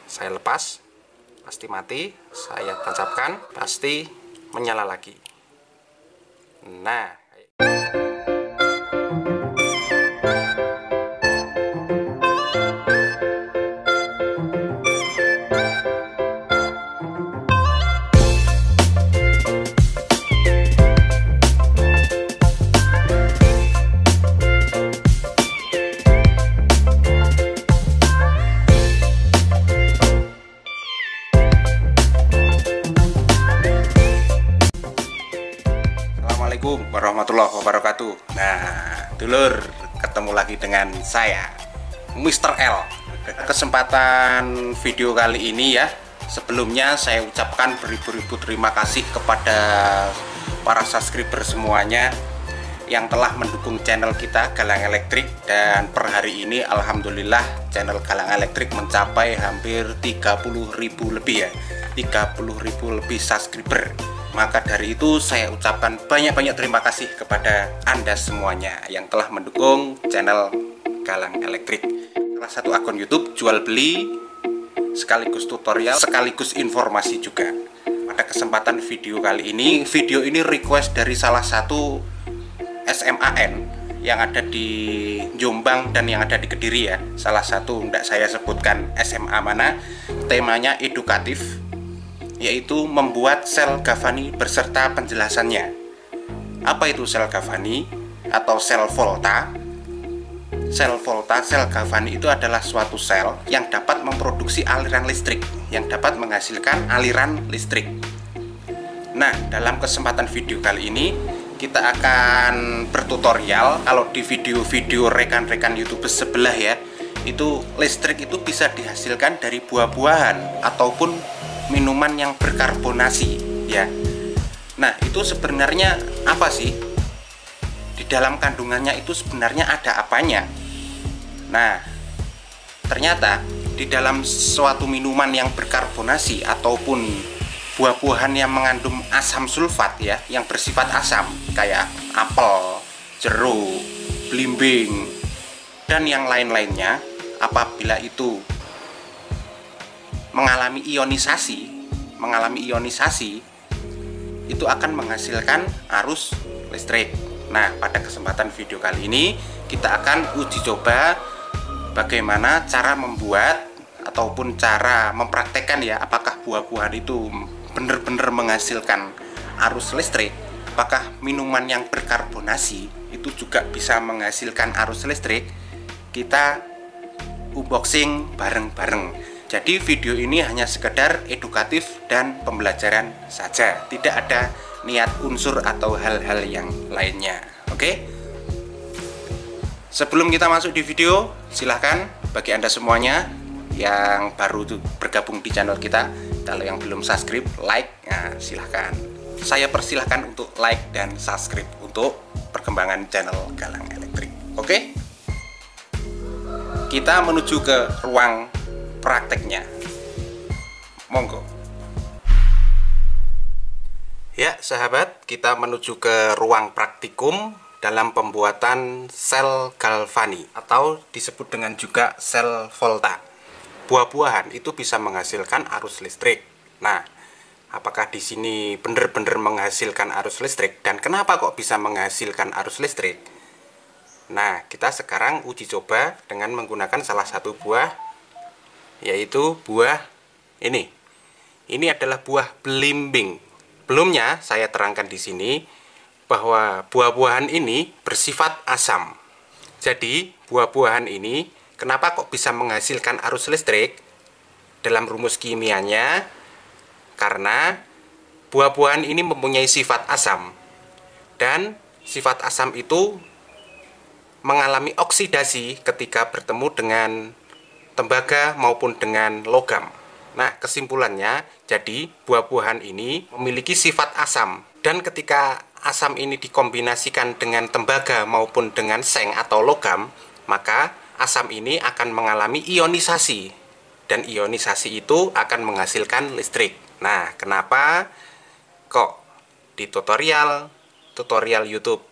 Saya lepas, pasti mati. Saya tancapkan, pasti menyala lagi. Nah, Assalamualaikum warahmatullahi wabarakatuh. Nah, dulur, ketemu lagi dengan saya, Mr. L. Kesempatan video kali ini ya, sebelumnya saya ucapkan beribu-ribu terima kasih kepada para subscriber semuanya yang telah mendukung channel kita Galang Elektrik. Dan per hari ini alhamdulillah channel Galang Elektrik mencapai hampir 30.000 lebih ya, 30.000 lebih subscriber. Maka dari itu saya ucapkan banyak-banyak terima kasih kepada Anda semuanya yang telah mendukung channel Galang Elektrik. Salah satu akun YouTube jual beli sekaligus tutorial sekaligus informasi juga. Pada kesempatan video kali ini, video ini request dari salah satu SMAN yang ada di Jombang dan yang ada di Kediri ya. Salah satu, tidak saya sebutkan SMA mana. Temanya edukatif, yaitu membuat sel Galvani berserta penjelasannya. Apa itu sel Galvani atau sel volta? Sel volta, sel Galvani itu adalah suatu sel yang dapat memproduksi aliran listrik, yang dapat menghasilkan aliran listrik. Nah, dalam kesempatan video kali ini kita akan bertutorial. Kalau di video-video rekan-rekan YouTube sebelah ya, itu listrik itu bisa dihasilkan dari buah-buahan ataupun minuman yang berkarbonasi ya. Nah, itu sebenarnya apa sih? Di dalam kandungannya itu sebenarnya ada apanya? Nah, ternyata di dalam suatu minuman yang berkarbonasi ataupun buah-buahan yang mengandung asam sulfat ya, yang bersifat asam kayak apel, jeruk, belimbing dan yang lain-lainnya, apabila itu mengalami ionisasi itu akan menghasilkan arus listrik. Nah, pada kesempatan video kali ini kita akan uji coba bagaimana cara membuat ataupun cara mempraktekkan ya, apakah buah-buahan itu benar-benar menghasilkan arus listrik, apakah minuman yang berkarbonasi itu juga bisa menghasilkan arus listrik. Kita unboxing bareng-bareng. Jadi video ini hanya sekedar edukatif dan pembelajaran saja, tidak ada niat unsur atau hal-hal yang lainnya. Oke? Sebelum kita masuk di video, silahkan bagi Anda semuanya yang baru bergabung di channel kita, kalau yang belum subscribe, like, nah silahkan. Saya persilahkan untuk like dan subscribe untuk perkembangan channel Galang Elektrik. Oke? Kita menuju ke ruang prakteknya. Monggo. Ya, sahabat, kita menuju ke ruang praktikum dalam pembuatan sel Galvani atau disebut dengan juga sel volta. Buah-buahan itu bisa menghasilkan arus listrik. Nah, apakah di sini benar-benar menghasilkan arus listrik dan kenapa kok bisa menghasilkan arus listrik? Nah, kita sekarang uji coba dengan menggunakan salah satu buah, yaitu buah ini. Ini adalah buah belimbing. Belumnya saya terangkan di sini bahwa buah-buahan ini bersifat asam. Jadi, buah-buahan ini kenapa kok bisa menghasilkan arus listrik? Dalam rumus kimianya, karena buah-buahan ini mempunyai sifat asam. Dan sifat asam itu mengalami oksidasi ketika bertemu dengan tembaga maupun dengan logam. Nah, kesimpulannya, jadi buah-buahan ini memiliki sifat asam. Dan ketika asam ini dikombinasikan dengan tembaga maupun dengan seng atau logam, maka asam ini akan mengalami ionisasi. Dan ionisasi itu akan menghasilkan listrik. Nah, kenapa kok di tutorial YouTube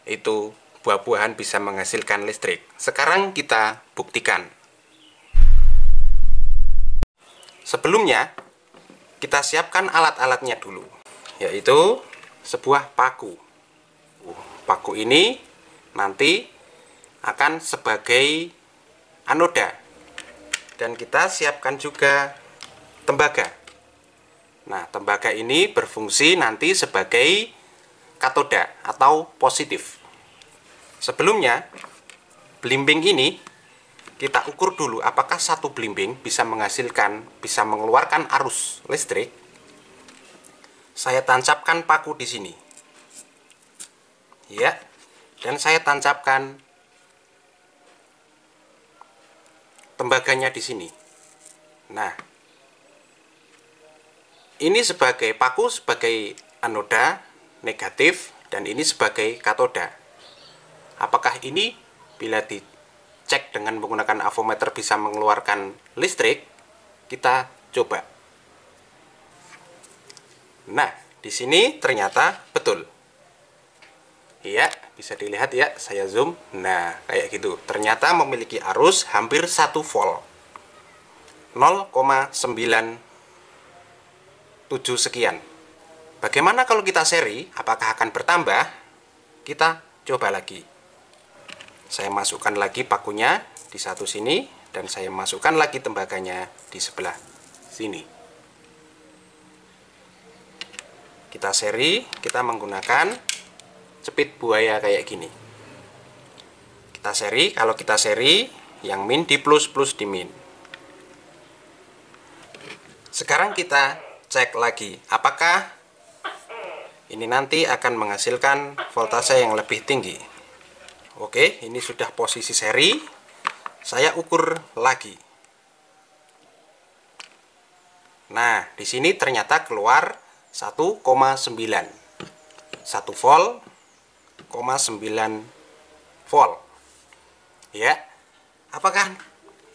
itu buah-buahan bisa menghasilkan listrik? Sekarang kita buktikan. sebelumnya kita siapkan alat-alatnya dulu, yaitu sebuah paku. Paku ini nanti akan sebagai anoda, dan kita siapkan juga tembaga. Nah, tembaga ini berfungsi nanti sebagai katoda atau positif. Sebelumnya, belimbing ini kita ukur dulu apakah satu belimbing bisa mengeluarkan arus listrik. Saya tancapkan paku di sini. Ya, dan saya tancapkan tembaganya di sini. Nah, ini sebagai paku sebagai anoda negatif dan ini sebagai katoda. Apakah ini bila dicek dengan menggunakan avometer bisa mengeluarkan listrik? Kita coba. Nah, di sini ternyata betul. Iya, bisa dilihat ya, saya zoom. Nah, kayak gitu. Ternyata memiliki arus hampir 1 volt. 0,97 sekian. Bagaimana kalau kita seri? Apakah akan bertambah? Kita coba lagi. Saya masukkan lagi pakunya di satu sini, dan saya masukkan lagi tembaganya di sebelah sini. Kita seri, kita menggunakan cepit buaya kayak gini. Kita seri, kalau kita seri yang min di plus, plus di min. Sekarang kita cek lagi, apakah ini nanti akan menghasilkan voltase yang lebih tinggi. Oke, ini sudah posisi seri. Saya ukur lagi. Nah, di sini ternyata keluar 1,9. 1 volt, 9 volt. Ya. Apakah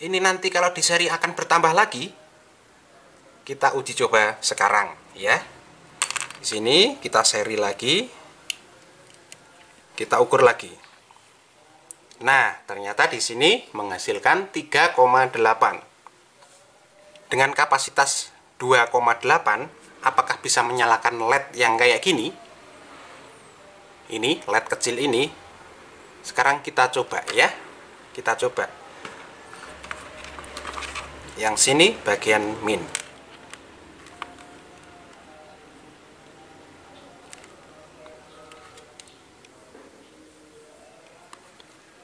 ini nanti kalau di seri akan bertambah lagi? Kita uji coba sekarang, ya. Di sini kita seri lagi. Kita ukur lagi. Nah, ternyata di sini menghasilkan 3,8. Dengan kapasitas 2,8, apakah bisa menyalakan LED yang kayak gini? Ini LED kecil ini. Sekarang kita coba ya. Kita coba. Yang sini bagian min.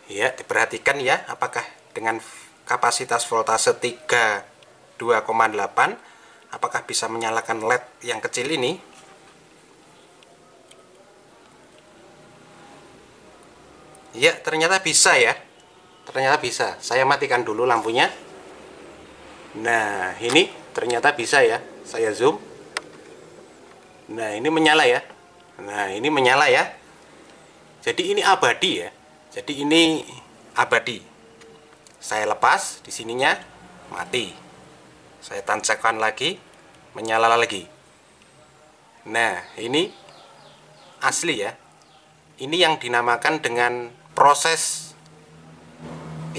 Ya, diperhatikan ya, apakah dengan kapasitas voltase 2,8 apakah bisa menyalakan LED yang kecil ini? Ya, ternyata bisa ya. Ternyata bisa. Saya matikan dulu lampunya. Nah, ini ternyata bisa ya. Saya zoom. Nah, ini menyala ya. Nah, ini menyala ya. Jadi ini abadi ya. Jadi ini abadi. Saya lepas di sininya, mati. Saya tancapkan lagi, menyala lagi. Nah, ini asli ya. Ini yang dinamakan dengan proses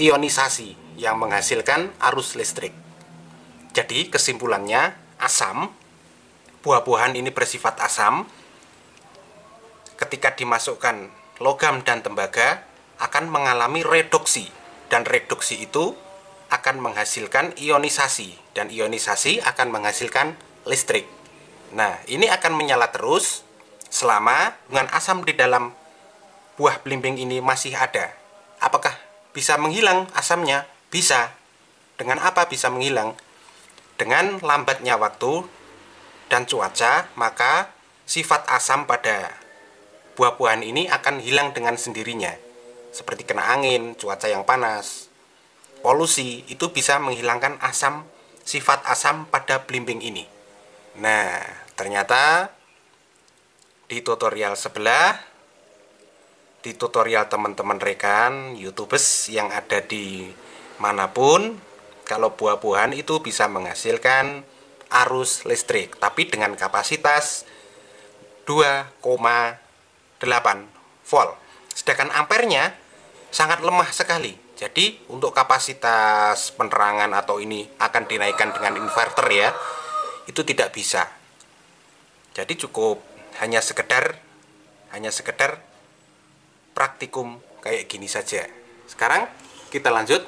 ionisasi yang menghasilkan arus listrik. Jadi kesimpulannya, asam, buah-buahan ini bersifat asam. Ketika dimasukkan logam dan tembaga, akan mengalami reduksi, dan reduksi itu akan menghasilkan ionisasi, dan ionisasi akan menghasilkan listrik. Nah, ini akan menyala terus selama hubungan asam di dalam buah belimbing ini masih ada. Apakah bisa menghilang asamnya? Bisa. Dengan apa bisa menghilang? Dengan lambatnya waktu dan cuaca, maka sifat asam pada buah-buahan ini akan hilang dengan sendirinya. Seperti kena angin, cuaca yang panas, polusi, itu bisa menghilangkan asam, sifat asam pada belimbing ini. Nah, ternyata di tutorial sebelah, di tutorial teman-teman rekan YouTubers yang ada di manapun, kalau buah-buahan itu bisa menghasilkan arus listrik, tapi dengan kapasitas 2,8 volt. Sedangkan ampernya sangat lemah sekali, Jadi untuk kapasitas penerangan atau ini akan dinaikkan dengan inverter ya, itu tidak bisa. Jadi cukup hanya sekedar praktikum kayak gini saja. Sekarang kita lanjut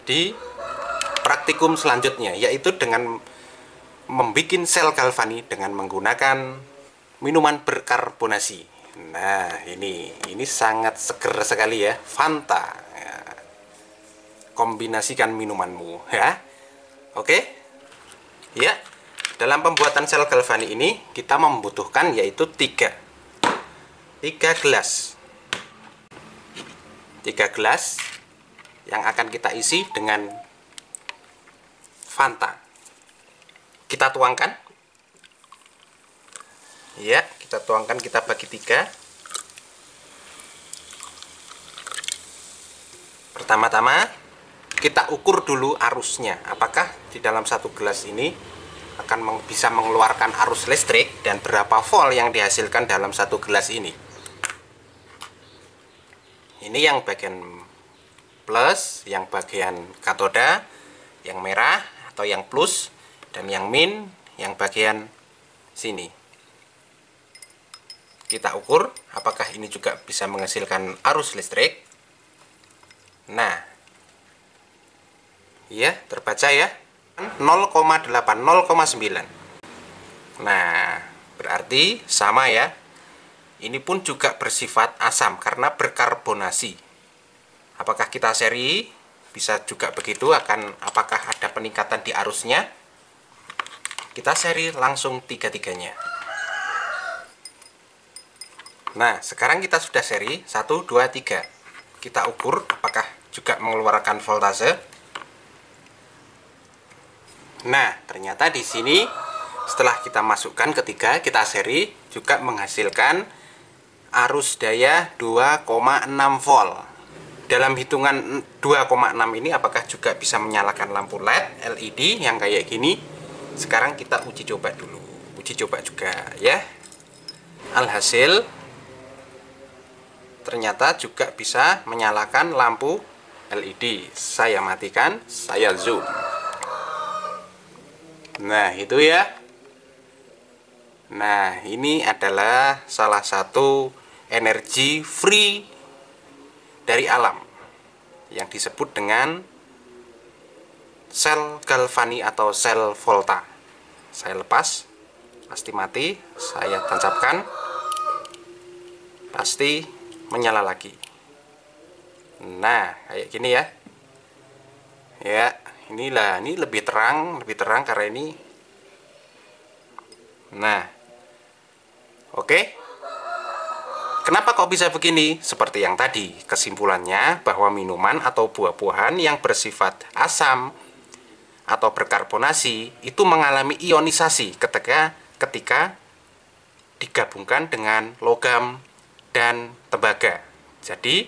di praktikum selanjutnya, yaitu dengan membuat sel galvani dengan menggunakan minuman berkarbonasi. Nah, ini sangat seger sekali ya, Fanta. Ya, kombinasikan minumanmu ya. Oke. Ya. Dalam pembuatan sel galvani ini kita membutuhkan yaitu 3 gelas. 3 gelas yang akan kita isi dengan Fanta. Kita tuangkan. Ya, kita tuangkan, kita bagi 3. Pertama-tama kita ukur dulu arusnya. Apakah di dalam 1 gelas ini akan bisa mengeluarkan arus listrik dan berapa volt yang dihasilkan dalam 1 gelas ini. Ini yang bagian plus, yang bagian katoda, yang merah atau yang plus, dan yang min yang bagian sini. Kita ukur apakah ini juga bisa menghasilkan arus listrik. Nah, ya terbaca ya, 0,8, 0,9. Nah, berarti sama ya. Ini pun juga bersifat asam karena berkarbonasi. Apakah kita seri? Bisa juga begitu. Apakah ada peningkatan di arusnya? Kita seri langsung 3-3-nya. Nah, sekarang kita sudah seri 1, 2, 3. Kita ukur apakah juga mengeluarkan voltase. Nah, ternyata di sini setelah kita masukkan ketiga, kita seri juga menghasilkan arus daya 2,6 volt. Dalam hitungan 2,6 ini apakah juga bisa menyalakan lampu LED yang kayak gini? Sekarang kita uji coba dulu. Uji coba juga ya. Alhasil ternyata juga bisa menyalakan lampu LED. Saya matikan, saya zoom. Nah, itu ya. Nah, ini adalah salah satu energi free dari alam yang disebut dengan sel galvani atau sel volta. Saya lepas, pasti mati. Saya tancapkan, pasti menyala lagi. Nah, kayak gini ya. Ya. Ini lebih terang karena ini. Nah, oke. Kenapa kok bisa begini? Seperti yang tadi, kesimpulannya bahwa minuman atau buah-buahan yang bersifat asam atau berkarbonasi itu mengalami ionisasi ketika digabungkan dengan logam dan tembaga. Jadi,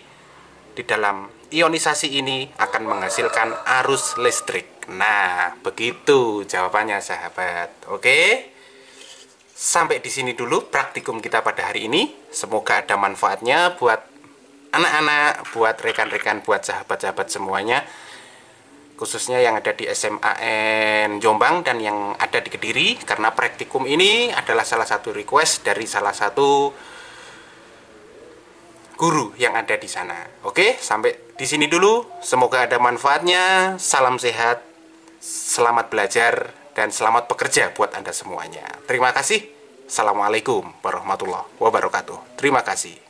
di dalam ionisasi ini akan menghasilkan arus listrik. Nah, begitu jawabannya sahabat. Oke. Sampai di sini dulu praktikum kita pada hari ini. Semoga ada manfaatnya buat anak-anak, buat rekan-rekan, buat sahabat-sahabat semuanya. Khususnya yang ada di SMAN Jombang dan yang ada di Kediri, karena praktikum ini adalah salah satu request dari salah satu guru yang ada di sana. Oke, sampai di sini dulu. Semoga ada manfaatnya. Salam sehat, selamat belajar, dan selamat bekerja buat Anda semuanya. Terima kasih. Assalamualaikum warahmatullahi wabarakatuh. Terima kasih.